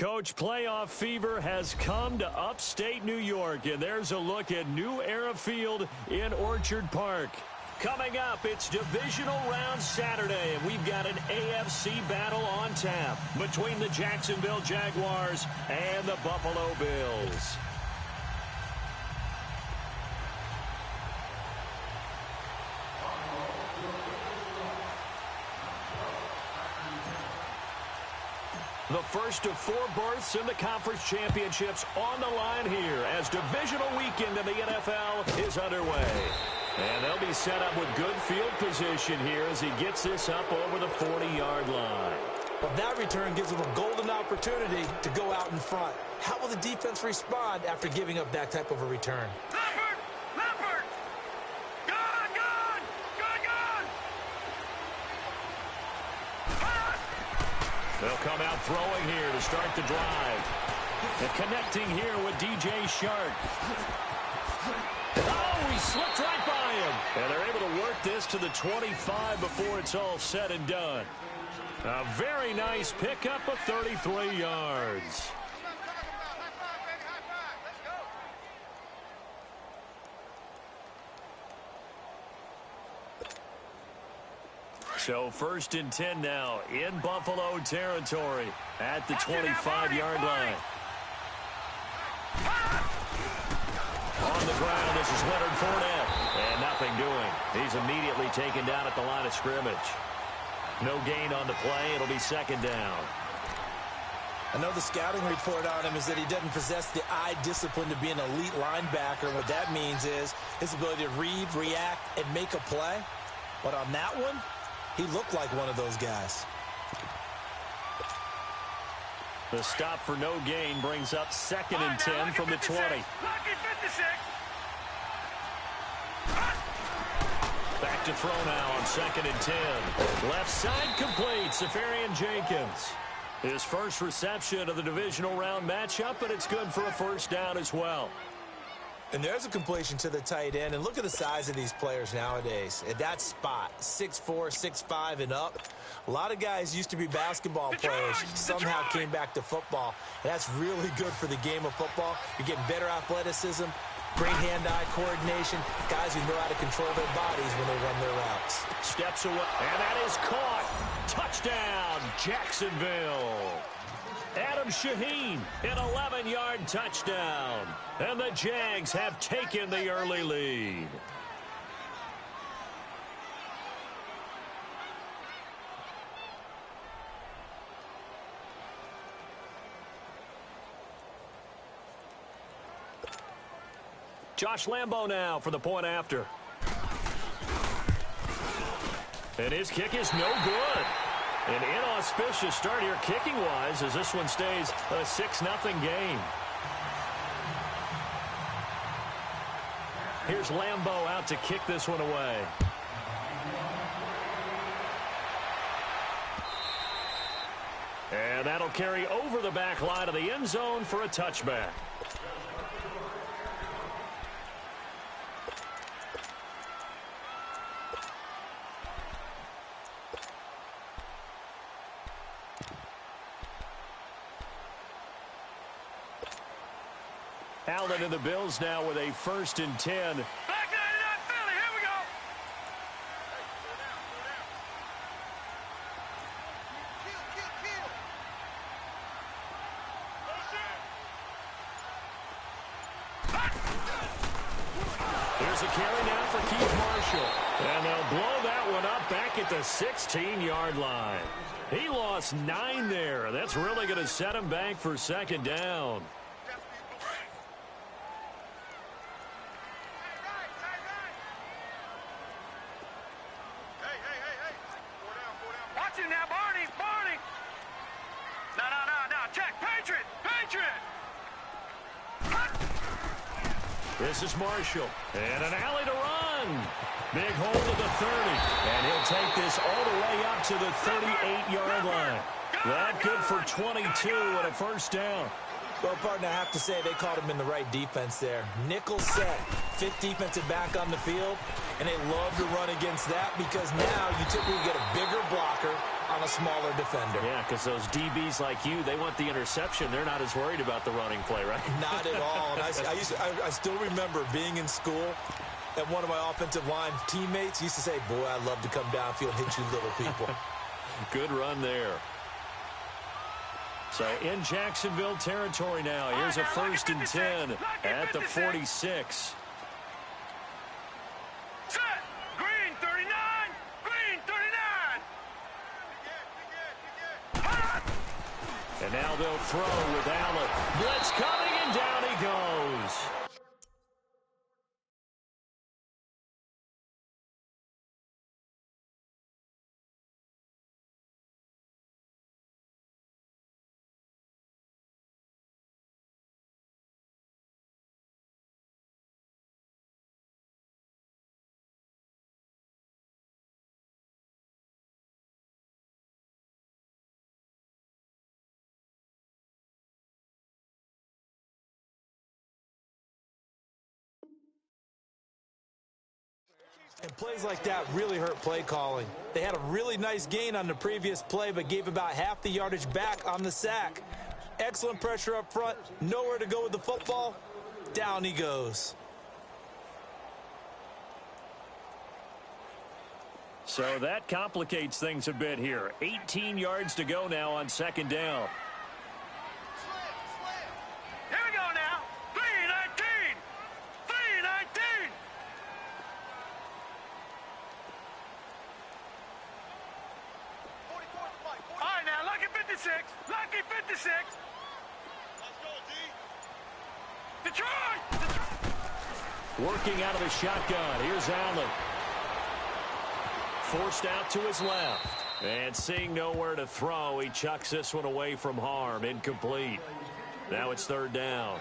Coach, playoff fever has come to upstate New York, and there's a look at New Era Field in Orchard Park. Coming up, it's Divisional Round Saturday, and we've got an AFC battle on tap between the Jacksonville Jaguars and the Buffalo Bills. The first of 4 berths in the conference championships on the line here as divisional weekend in the NFL is underway. And they'll be set up with good field position here as he gets this up over the 40-yard line. Well, that return gives him a golden opportunity to go out in front. How will the defense respond after giving up that type of a return? Leopard! Gone! They'll come out throwing here to start the drive. And connecting here with DJ Shark. Oh, he slipped right by him. And they're able to work this to the 25 before it's all said and done. A very nice pickup of 33 yards. So 1st and 10 now in Buffalo territory at the 25-yard line. On the ground, this is Leonard Fournette. And nothing doing. He's immediately taken down at the line of scrimmage. No gain on the play. It'll be 2nd down. I know the scouting report on him is that he doesn't possess the eye discipline to be an elite linebacker. What that means is his ability to read, react, and make a play. But on that one, he looked like one of those guys. The stop for no gain brings up 2nd and 10 from the 20. Back to throw now on 2nd and 10. Left side complete. Safarian Jenkins. His first reception of the divisional round matchup, but it's good for a 1st down as well. And there's a completion to the tight end. And look at the size of these players nowadays. At that spot, 6'4", 6'5", and up. A lot of guys used to be basketball players. Somehow came back to football. And that's really good for the game of football. You're getting better athleticism, great hand-eye coordination. Guys who know how to control their bodies when they run their routes. Steps away, and that is caught. Touchdown, Jacksonville. Adam Shaheen, an 11-yard touchdown. And the Jags have taken the early lead. Josh Lambo now for the point after. And his kick is no good. An inauspicious start here kicking-wise as this one stays a 6-0 game. Here's Lambo out to kick this one away. And that'll carry over the back line of the end zone for a touchback. Allen and the Bills now with a 1st and 10. Back 99 Philly, here we go. Here's a carry now for Keith Marshall. And they'll blow that one up back at the 16-yard line. He lost 9 there. That's really going to set him back for 2nd down. This is Marshall, and an alley to run. Big hold of the 30, and he'll take this all the way up to the 38-yard line. That good for 22 and a 1st down. Well, partner, I have to say they caught him in the right defense there. Nickel set, 5th defensive back on the field, and they love to run against that because now you typically get a bigger blocker, on a smaller defender. Yeah, because those DBs like you, they want the interception. They're not as worried about the running play, right? Not at all. And I still remember being in school, and one of my offensive line teammates used to say, boy, I'd love to come downfield and hit you little people. Good run there. So in Jacksonville territory now. Here's a 1st and 10 at the 46. Set. Green 39. Green 39. And now they'll throw with Allen. Blitz coming, and down he goes. And plays like that really hurt play calling. They had a really nice gain on the previous play, but gave about half the yardage back on the sack. Excellent pressure up front. Nowhere to go with the football. Down he goes. So that complicates things a bit here. 18 yards to go now on 2nd down. Here we go now. 319. 319. All right, now, lucky 56. Lucky 56. Let's go, D. Detroit! Working out of the shotgun. Here's Allen. Forced out to his left. And seeing nowhere to throw, he chucks this one away from harm. Incomplete. Now it's 3rd down.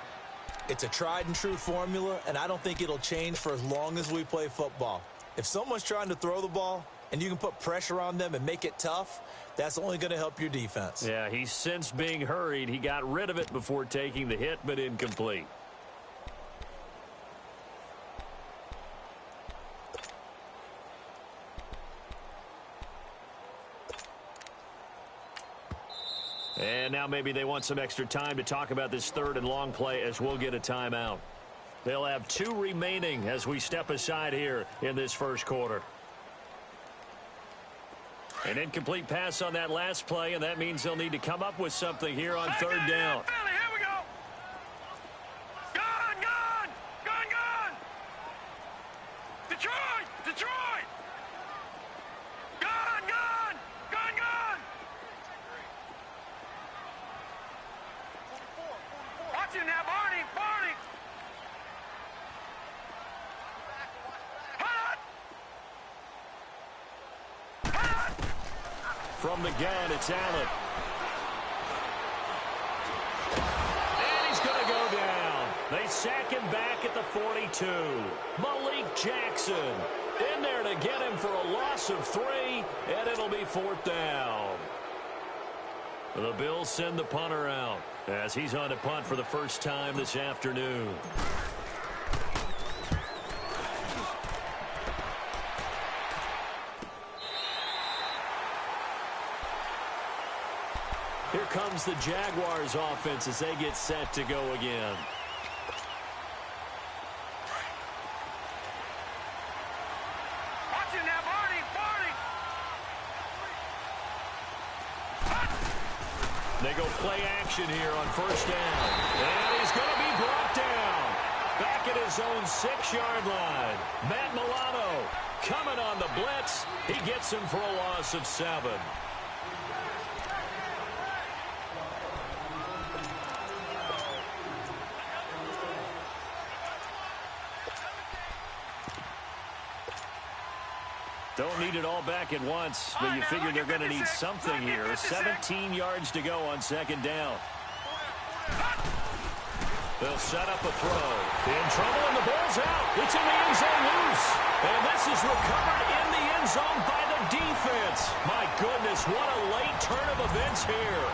It's a tried and true formula, and I don't think it'll change for as long as we play football. If someone's trying to throw the ball and you can put pressure on them and make it tough, that's only going to help your defense. Yeah, he's since being hurried. He got rid of it before taking the hit, but incomplete. And now maybe they want some extra time to talk about this 3rd and long play as we'll get a timeout. They'll have 2 remaining as we step aside here in this 1st quarter. An incomplete pass on that last play, and that means they'll need to come up with something here on 3rd down. Philly, here we go. Gone, gone. Gone, gone. Detroit, Detroit. Gone, gone. Gone, gone. Watch him now, Barney, Barney. Hot. Hot. From the gun, it's Allen. And he's going to go down. They sack him back at the 42. Malik Jackson in there to get him for a loss of 3, and it'll be 4th down. The Bills send the punter out as he's on to punt for the first time this afternoon. Here comes the Jaguars offense as they get set to go again. Watch him now, Barney, Barney. They go play action here on 1st down. And he's going to be brought down. Back at his own 6-yard line. Matt Milano coming on the blitz. He gets him for a loss of 7. Don't need it all back at once, but you figure they're going to need something here. 17 yards to go on 2nd down. They'll set up a throw. In trouble, and the ball's out. It's in the end zone loose. And this is recovered in the end zone by the defense. My goodness, what a late turn of events here.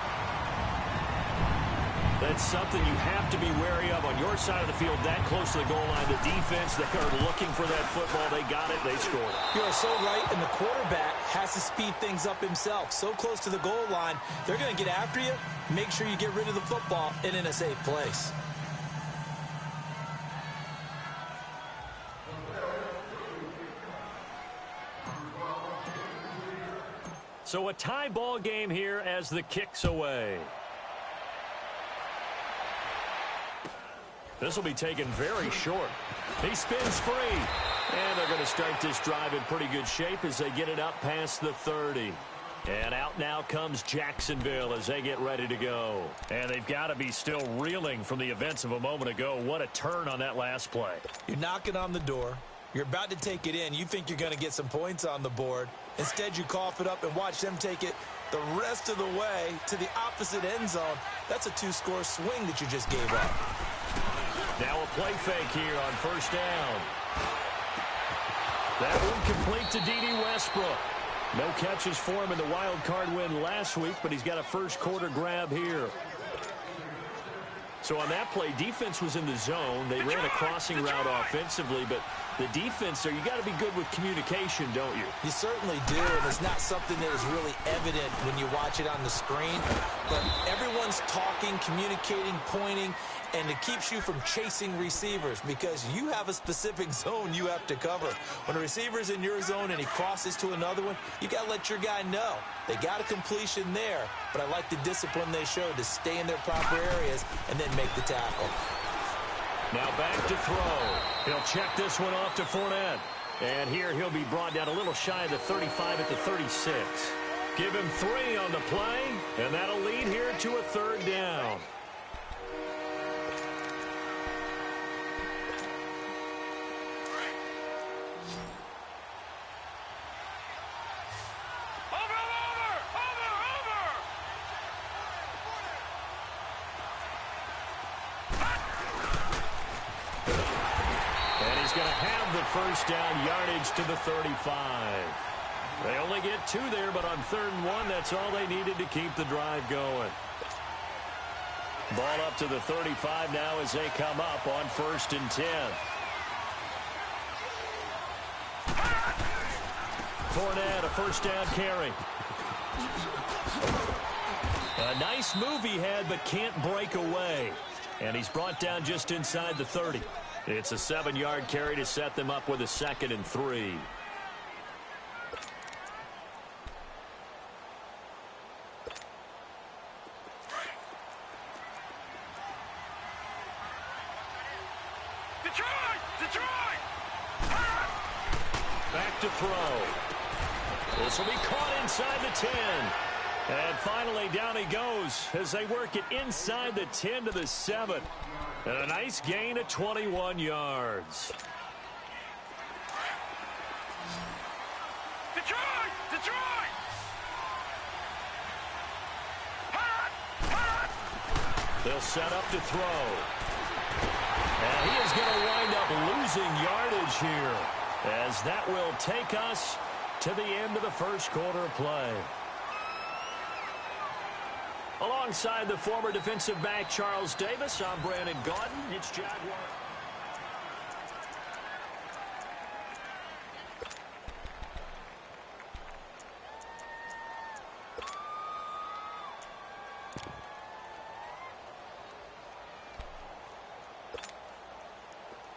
That's something you have to be wary of on your side of the field, that close to the goal line. The defense, they are looking for that football. They got it. They scored. You are so right, and the quarterback has to speed things up himself. So close to the goal line, they're going to get after you. Make sure you get rid of the football and in a safe place. So a tie ball game here as the kick's away. This will be taken very short. He spins free. And they're going to start this drive in pretty good shape as they get it up past the 30. And out now comes Jacksonville as they get ready to go. And they've got to be still reeling from the events of a moment ago. What a turn on that last play. You're knocking on the door. You're about to take it in. You think you're going to get some points on the board. Instead, you cough it up and watch them take it the rest of the way to the opposite end zone. That's a two-score swing that you just gave up. Now a play fake here on first down. That one complete to D.D. Westbrook. No catches for him in the wild card win last week, but he's got a first quarter grab here. So on that play, defense was in the zone. They ran a crossing route offensively, but the defense there, you got to be good with communication, don't you? You certainly do, and it's not something that is really evident when you watch it on the screen. But everyone's talking, communicating, pointing, and it keeps you from chasing receivers because you have a specific zone you have to cover. When a receiver's in your zone and he crosses to another one, you got to let your guy know. They got a completion there, but I like the discipline they showed to stay in their proper areas and then make the tackle. Now back to throw. He'll check this one off to Fournette. And here he'll be brought down a little shy of the 35 at the 36. Give him 3 on the play, and that'll lead here to a third down. First down yardage to the 35. They only get 2 there, but on 3rd and 1, that's all they needed to keep the drive going. Ball up to the 35 now as they come up on 1st and 10. Fournette, a first down carry. A nice move he had, but can't break away. And he's brought down just inside the 30. It's a 7-yard carry to set them up with a 2nd and 3. Detroit! Back to throw. This will be caught inside the 10. And finally down he goes as they work it inside the 10 to the 7. And a nice gain of 21 yards. Detroit! They'll set up to throw. And he is going to wind up losing yardage here as that will take us to the end of the first quarter of play. Alongside the former defensive back Charles Davis, I'm Brandon Gaudin. It's Jaguar.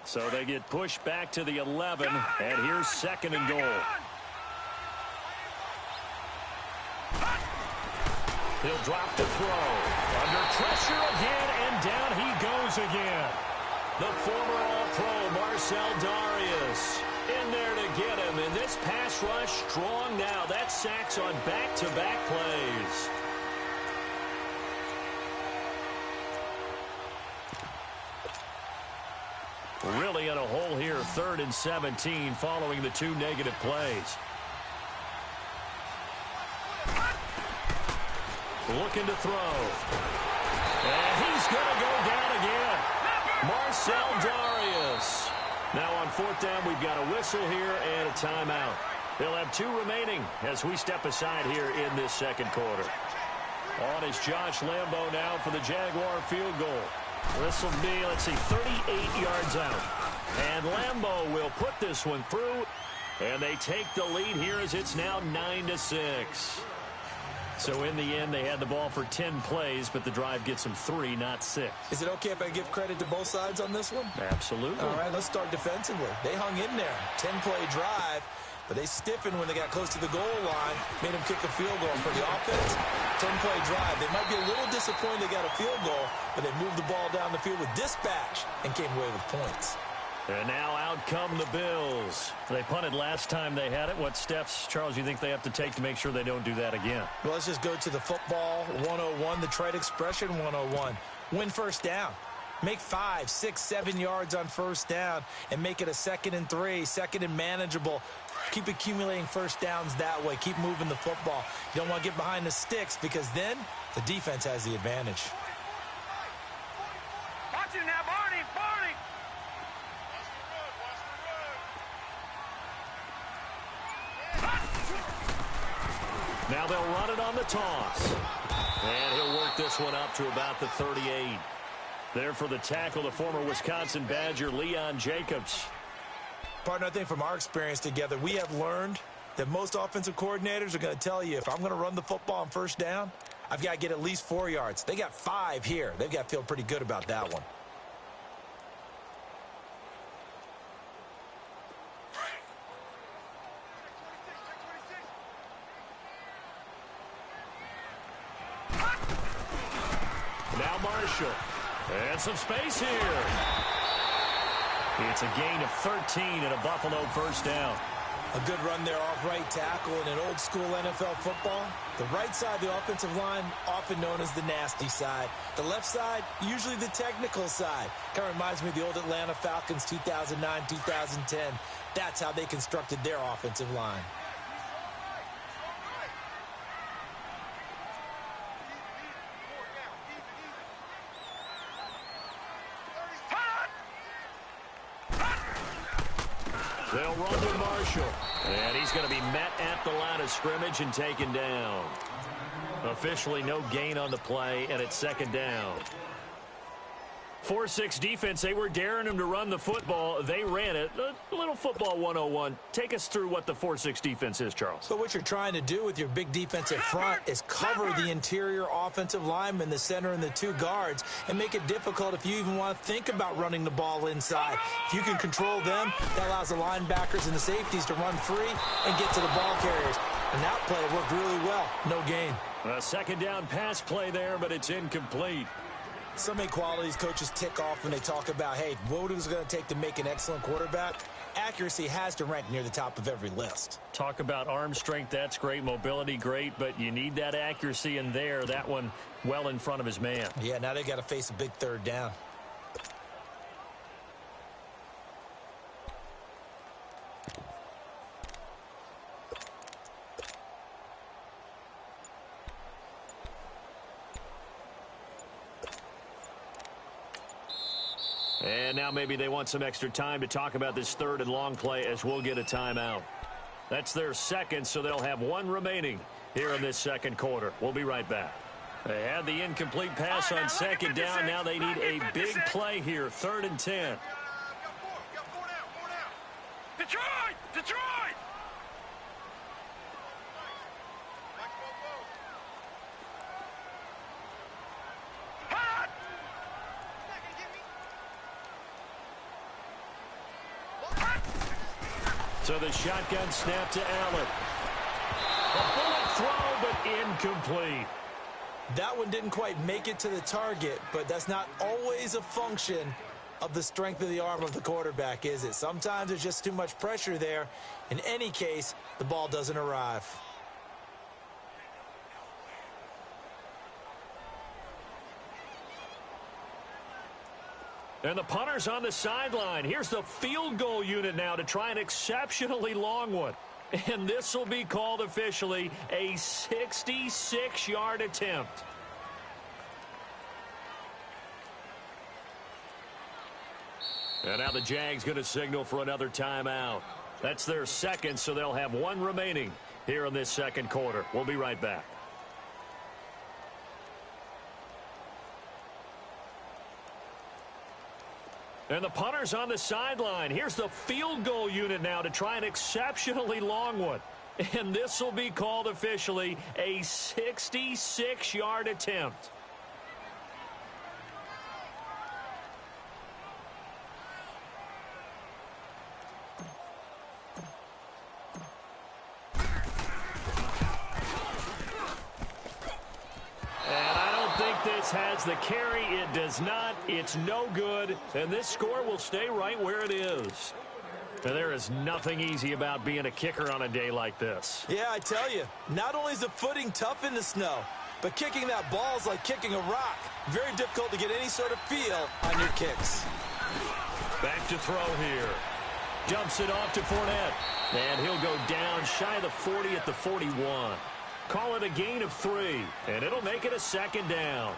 So they get pushed back to the 11, and here's 2nd and goal. He'll drop to throw. Under pressure again, and down he goes again. The former All-Pro Marcel Darius in there to get him. And this pass rush strong now. That's sacks on back-to-back plays. Really in a hole here, 3rd and 17 following the 2 negative plays. Looking to throw. And he's going to go down again. Marcel Darius. Now on 4th down, we've got a whistle here and a timeout. They'll have 2 remaining as we step aside here in this 2nd quarter. On is Josh Lambo now for the Jaguar field goal. This will be, let's see, 38 yards out. And Lambo will put this one through. And they take the lead here as it's now 9-6. So in the end, they had the ball for 10 plays, but the drive gets them 3, not 6. Is it okay if I give credit to both sides on this one? Absolutely. All right, let's start defensively. They hung in there. 10-play drive, but they stiffened when they got close to the goal line, made them kick a field goal. For the offense, 10-play drive. They might be a little disappointed they got a field goal, but they moved the ball down the field with dispatch and came away with points. And now out come the Bills. They punted last time they had it. What steps, Charles, you think they have to take to make sure they don't do that again? Well, let's just go to the football 101, the trite expression 101. Win first down. Make 5, 6, 7 yards on first down and make it a 2nd and 3, 2nd and manageable. Keep accumulating first downs that way. Keep moving the football. You don't want to get behind the sticks because then the defense has the advantage. Watch it now, Barney, Barney. Now they'll run it on the toss. And he'll work this one up to about the 38. There for the tackle, the former Wisconsin Badger, Leon Jacobs. Partner, I think from our experience together, we have learned that most offensive coordinators are going to tell you, if I'm going to run the football on first down, I've got to get at least 4 yards. They got 5 here. They've got to feel pretty good about that one. Now Marshall. And some space here. It's a gain of 13 and a Buffalo first down. A good run there off right tackle in an old-school NFL football. The right side of the offensive line, often known as the nasty side. The left side, usually the technical side. Kind of reminds me of the old Atlanta Falcons 2009, 2010. That's how they constructed their offensive line. They'll run to Marshall. And he's going to be met at the line of scrimmage and taken down. Officially no gain on the play, and it's 2nd down. 4-6 defense, they were daring him to run the football. They ran it. A little football 101. Take us through what the 4-6 defense is, Charles. So what you're trying to do with your big defensive front is cover the interior offensive lineman, the center, and the 2 guards, and make it difficult if you even want to think about running the ball inside. If you can control them, that allows the linebackers and the safeties to run free and get to the ball carriers. And that play worked really well. No gain. A 2nd down pass play there, but it's incomplete. So many qualities coaches tick off when they talk about, hey, what is it going to take to make an excellent quarterback? Accuracy has to rank near the top of every list. Talk about arm strength, that's great. Mobility, great, but you need that accuracy in there. That one well in front of his man. Yeah, now they got to face a big 3rd down. And now maybe they want some extra time to talk about this 3rd and long play as we'll get a timeout. That's their 2nd, so they'll have 1 remaining here in this 2nd quarter. We'll be right back. They had the incomplete pass on 2nd down. Now they need a big play here, 3rd and 10. Detroit! Detroit! So the shotgun snap to Allen. A bullet throw, but incomplete. That one didn't quite make it to the target, but that's not always a function of the strength of the arm of the quarterback, is it? Sometimes there's just too much pressure there. In any case, the ball doesn't arrive. And the punter's on the sideline. Here's the field goal unit now to try an exceptionally long one. And this will be called officially a 66-yard attempt. And now the Jags going to signal for another timeout. That's their 2nd, so they'll have 1 remaining here in this 2nd quarter. We'll be right back. And the punter's on the sideline. Here's the field goal unit now to try an exceptionally long one. And this will be called officially a 66-yard attempt. This has the carry. It does not. It's no good. And this score will stay right where it is. And there is nothing easy about being a kicker on a day like this. Yeah, I tell you, not only is the footing tough in the snow, but kicking that ball is like kicking a rock. Very difficult to get any sort of feel on your kicks. Back to throw here. Dumps it off to Fournette. And he'll go down shy of the 40 at the 41. Call it a gain of 3, and it'll make it a second down.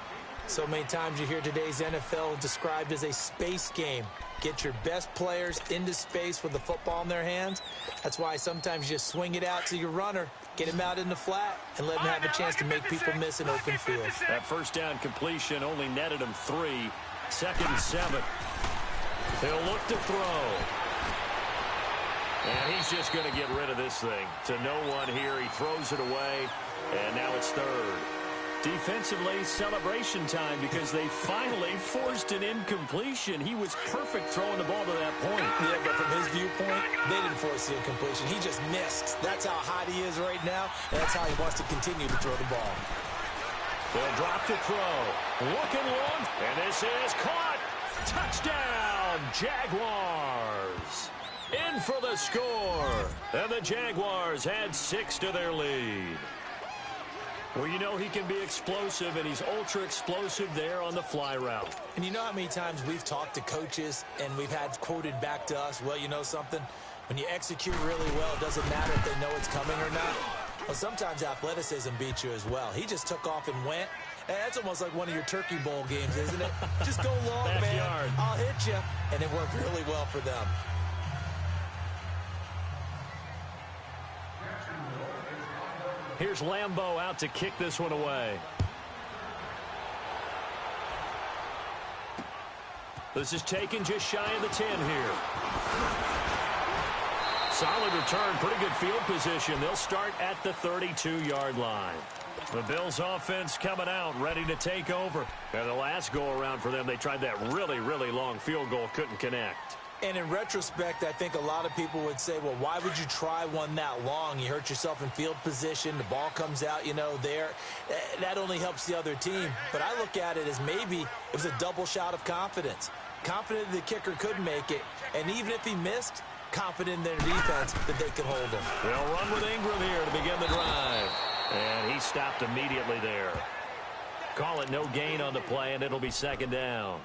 So many times you hear today's NFL described as a space game. Get your best players into space with the football in their hands. That's why sometimes you just swing it out to your runner, get him out in the flat, and let him have a chance to make people miss an open field. That first down completion only netted him 3. 2nd and 7. He'll look to throw. And he's just going to get rid of this thing. To no one here. He throws it away. And now it's 3rd. Defensively, celebration time because they finally forced an incompletion. He was perfect throwing the ball to that point. Yeah, but from his viewpoint, they didn't force the incompletion. He just missed. That's how hot he is right now, and that's how he wants to continue to throw the ball. They'll drop to throw. Looking long. And this is caught. Touchdown, Jaguars. In for the score. And the Jaguars add 6 to their lead. Well, you know he can be explosive, and he's ultra-explosive there on the fly route. And you know how many times we've talked to coaches, and we've had quoted back to us, well, you know something? When you execute really well, it doesn't matter if they know it's coming or not. Well, sometimes athleticism beats you as well. He just took off and went. And that's almost like one of your Turkey Bowl games, isn't it? Just go long, man. I'll hit you. And it worked really well for them. Here's Lambeau out to kick this one away. This is taken just shy of the 10 here. Solid return, pretty good field position. They'll start at the 32-yard line. The Bills offense coming out, ready to take over. And the last go-around for them, they tried that really, really long field goal, couldn't connect. And in retrospect, I think a lot of people would say, well, why would you try one that long? You hurt yourself in field position. The ball comes out, you know, there. That only helps the other team. But I look at it as maybe it was a double shot of confidence. Confident the kicker could make it. And even if he missed, confident in their defense that they could hold him. They'll run with Ingram here to begin the drive. And he stopped immediately there. Call it no gain on the play, and it'll be 2nd down.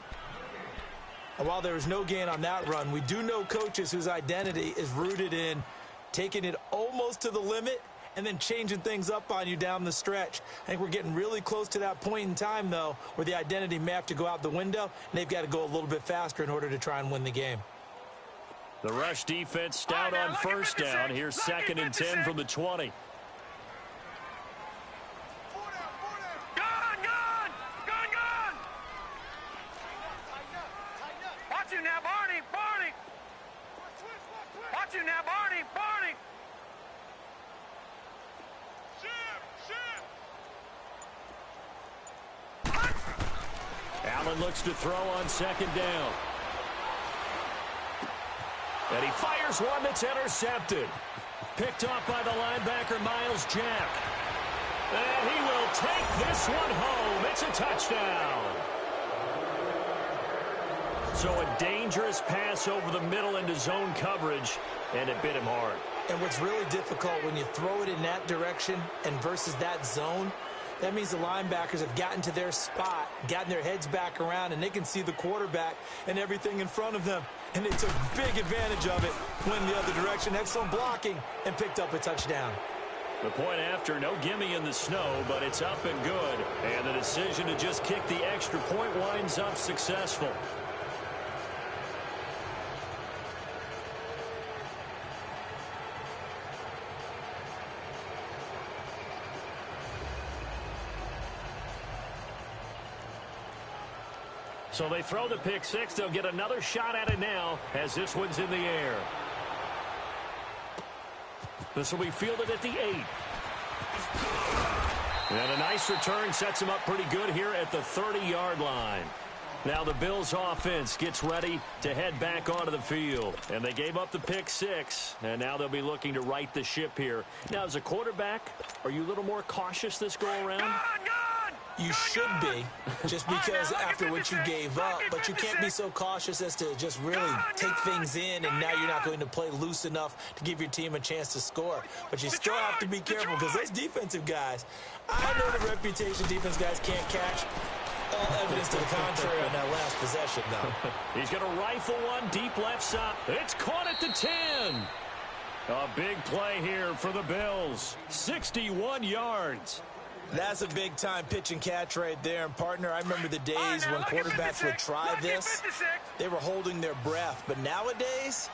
And while there was no gain on that run, we do know coaches whose identity is rooted in taking it almost to the limit and then changing things up on you down the stretch. I think we're getting really close to that point in time, though, where the identity may have to go out the window, and they've got to go a little bit faster in order to try and win the game. The rush defense stout on 1st down. Here's 2nd and 10 from the 20. Allen looks to throw on 2nd down. And he fires one that's intercepted. Picked off by the linebacker, Miles Jack. And he will take this one home. It's a touchdown. So a dangerous pass over the middle into zone coverage, and it bit him hard. And what's really difficult when you throw it in that direction and versus that zone, that means the linebackers have gotten to their spot, gotten their heads back around, and they can see the quarterback and everything in front of them. And they took big advantage of it, went the other direction, excellent blocking, and picked up a touchdown. The point after, no gimme in the snow, but it's up and good. And the decision to just kick the extra point winds up successful. So they throw the pick six. They'll get another shot at it now as this one's in the air. This will be fielded at the 8. And a nice return sets him up pretty good here at the 30-yard line. Now the Bills offense gets ready to head back onto the field. And they gave up the pick six, and now they'll be looking to right the ship here. Now, as a quarterback, are you a little more cautious this go-around? You should be, just because after what you gave up, but you can't be so cautious as to just really take things in, and now you're not going to play loose enough to give your team a chance to score. But you still have to be careful because those defensive guys, I know the reputation defense guys can't catch. All evidence to the contrary on that last possession, though. He's going to rifle one deep left side. It's caught at the 10. A big play here for the Bills. 61 yards. That's a big-time pitch and catch right there. And, partner, I remember the days when quarterbacks would try this. They were holding their breath. But nowadays,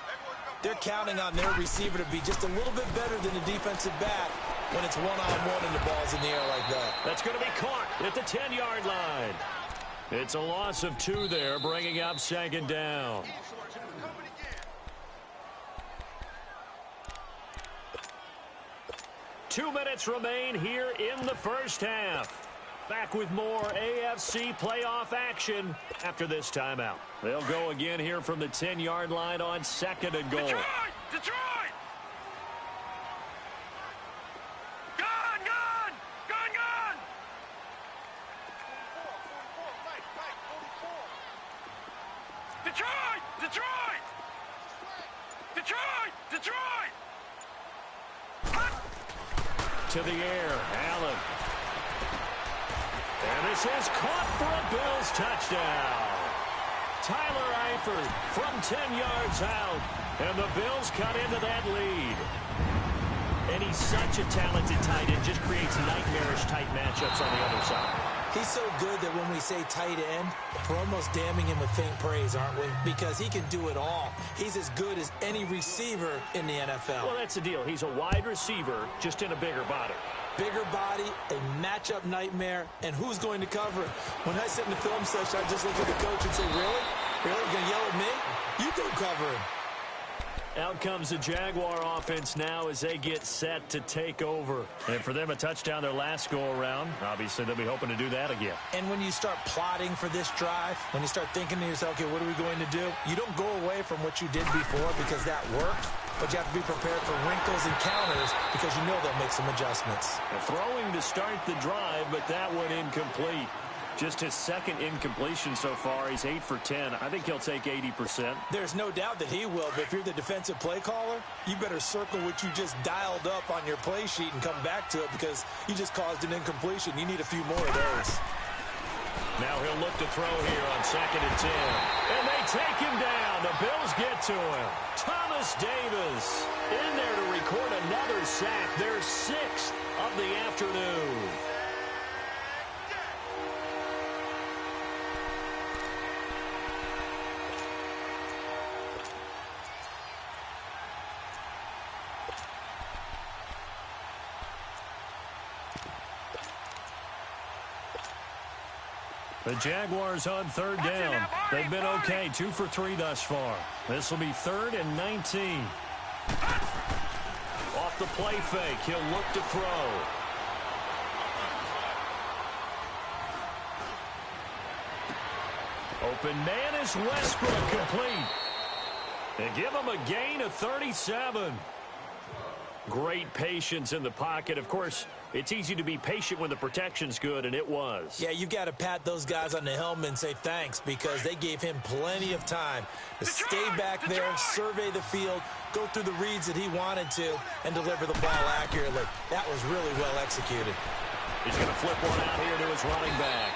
they're counting on their receiver to be just a little bit better than the defensive back when it's one-on-one and the ball's in the air like that. That's going to be caught at the 10-yard line. It's a loss of 2 there, bringing up second down. Two minutes remain here in the first half. Back with more AFC playoff action after this timeout. They'll go again here from the 10-yard line on second and goal. Detroit! Gone! Detroit! To the air, Allen. And this is caught for a Bills touchdown. Tyler Eifert from 10 yards out. And the Bills cut into that lead. And he's such a talented tight end, just creates nightmarish tight matchups on the other side. He's so good that when we say tight end, we're almost damning him with faint praise, aren't we? Because he can do it all. He's as good as any receiver in the NFL. Well, that's the deal. He's a wide receiver, just in a bigger body. Bigger body, a matchup nightmare, and who's going to cover it? When I sit in the film session, I just look at the coach and say, really? Really? You're going to yell at me? You go cover him. Out comes the Jaguar offense now as they get set to take over. And for them, a touchdown their last go-around. Obviously, they'll be hoping to do that again. And when you start plotting for this drive, when you start thinking to yourself, okay, what are we going to do? You don't go away from what you did before because that worked, but you have to be prepared for wrinkles and counters because you know they'll make some adjustments. Throwing to start the drive, but that one incomplete. Just his second incompletion so far. He's 8 for 10. I think he'll take 80%. There's no doubt that he will, but if you're the defensive play caller, you better circle what you just dialed up on your play sheet and come back to it because you just caused an incompletion. You need a few more of those. Now he'll look to throw here on 2nd and 10. And they take him down. The Bills get to him. Thomas Davis in there to record another sack. Their 6th of the afternoon. The Jaguars on 3rd down. They've been okay, 2 for 3 thus far. This will be 3rd and 19. Off the play fake, he'll look to throw. Open man is Westbrook, complete. They give him a gain of 37. Great patience in the pocket. Of course, it's easy to be patient when the protection's good, and it was. Yeah, you got to pat those guys on the helmet and say thanks because they gave him plenty of time to stay back there, survey the field, go through the reads that he wanted to, and deliver the ball accurately. That was really well executed. He's going to flip one out here to his running back.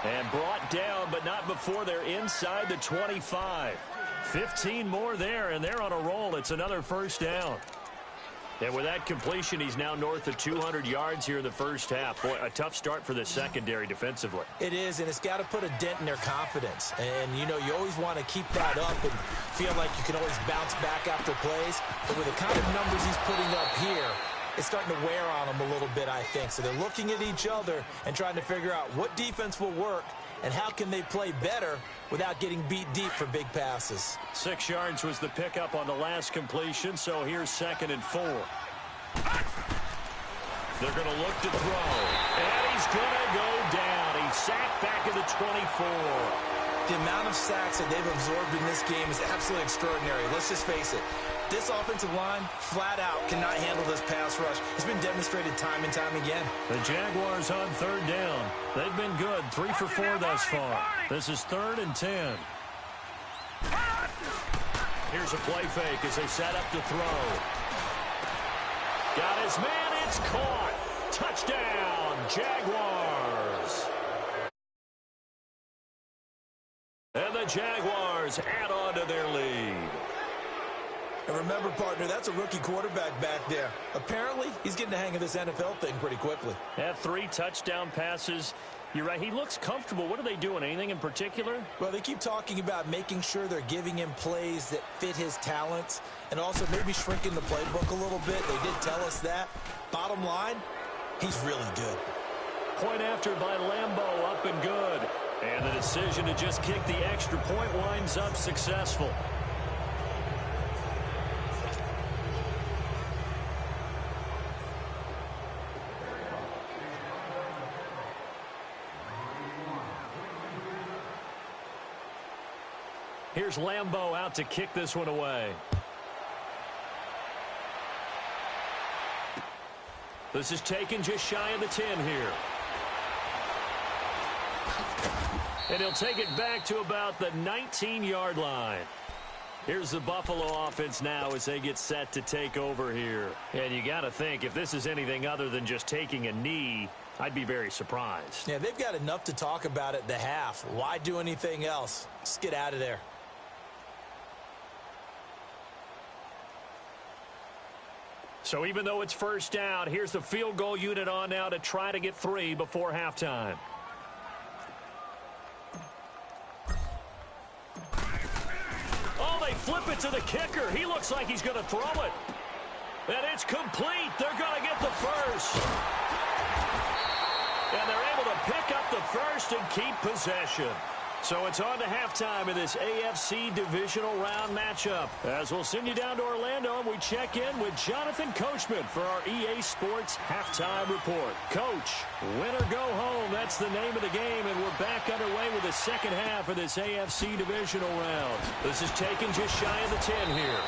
And brought down, but not before they're inside the 25. 15 more there, and they're on a roll. It's another first down. And with that completion, he's now north of 200 yards here in the first half. Boy, a tough start for the secondary defensively. It is, and it's got to put a dent in their confidence. And, you know, you always want to keep that up and feel like you can always bounce back after plays. But with the kind of numbers he's putting up here, it's starting to wear on them a little bit, I think. So they're looking at each other and trying to figure out what defense will work and how can they play better without getting beat deep for big passes. 6 yards was the pickup on the last completion, so here's 2nd and 4. They're going to look to throw, and he's going to go down. He's sacked back at the 24. The amount of sacks that they've absorbed in this game is absolutely extraordinary. Let's just face it. This offensive line, flat out, cannot handle this pass rush. It's been demonstrated time and time again. The Jaguars on 3rd down. They've been good, 3 for 4 thus far. This is 3rd and 10. Here's a play fake as they set up to throw. Got his man, it's caught. Touchdown, Jaguars. And the Jaguars add on to their lead. And remember, partner, that's a rookie quarterback back there. Apparently, he's getting the hang of this NFL thing pretty quickly. Had 3 touchdown passes. You're right, he looks comfortable. What are they doing? Anything in particular? Well, they keep talking about making sure they're giving him plays that fit his talents and also maybe shrinking the playbook a little bit. They did tell us that. Bottom line, he's really good. Point after by Lambeau, up and good. And the decision to just kick the extra point winds up successful. Here's Lambeau out to kick this one away. This is taken just shy of the 10 here. And he'll take it back to about the 19-yard line. Here's the Buffalo offense now as they get set to take over here. And you got to think, if this is anything other than just taking a knee, I'd be very surprised. Yeah, they've got enough to talk about at the half. Why do anything else? Just get out of there. So even though it's 1st down, here's the field goal unit on now to try to get 3 before halftime. Oh, they flip it to the kicker. He looks like he's going to throw it. And it's complete. They're going to get the first. And they're able to pick up the first and keep possession. So it's on to halftime in this AFC Divisional Round matchup. As we'll send you down to Orlando, and we check in with Jonathan Coachman for our EA Sports Halftime Report. Coach, win or go home, that's the name of the game, and we're back underway with the second half of this AFC Divisional Round. This is taken just shy of the 10 here.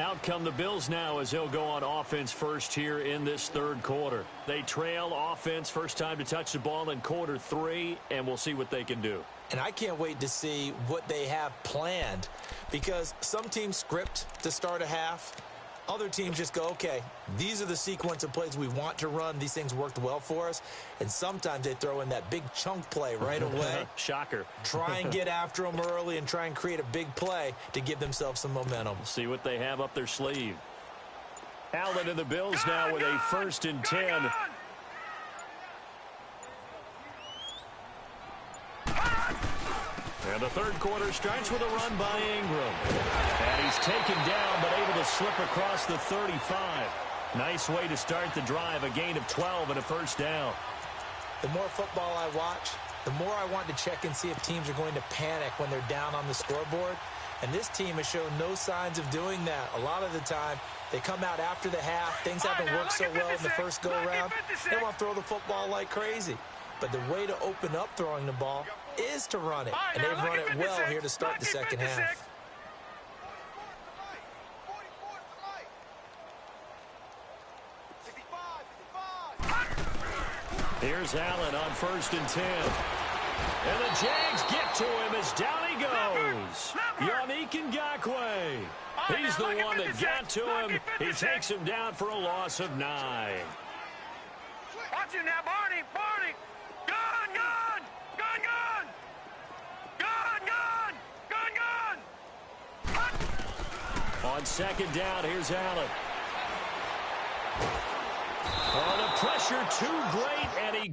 Out come the Bills now as they'll go on offense first here in this 3rd quarter. They trail offense, first time to touch the ball in quarter 3, and we'll see what they can do. And I can't wait to see what they have planned, because some teams script to start a half. Other teams just go, okay, these are the sequence of plays we want to run. These things worked well for us. And sometimes they throw in that big chunk play right away. Shocker. Try and get after them early and try and create a big play to give themselves some momentum. See what they have up their sleeve. Allen and the Bills now with a 1st and 10. And the 3rd quarter starts with a run by Ingram. And he's taken down, but able to slip across the 35. Nice way to start the drive, a gain of 12 and a 1st down. The more football I watch, the more I want to check and see if teams are going to panic when they're down on the scoreboard. And this team has shown no signs of doing that. A lot of the time, they come out after the half. Things haven't worked so well in the first go-around. They want to throw the football like crazy. But the way to open up throwing the ball is to run it. And they've run it well here to start the second half. Here's Allen on 1st and 10. And the Jags get to him as down he goes. Yannick Ngakoue. He's the one that got to him. He takes him down for a loss of 9. Watch him now, Barney. Barney. Gun, gun. Gun, gun. Gun, gun. Gun, gun. On 2nd down, here's Allen. Oh, the pressure too great, and he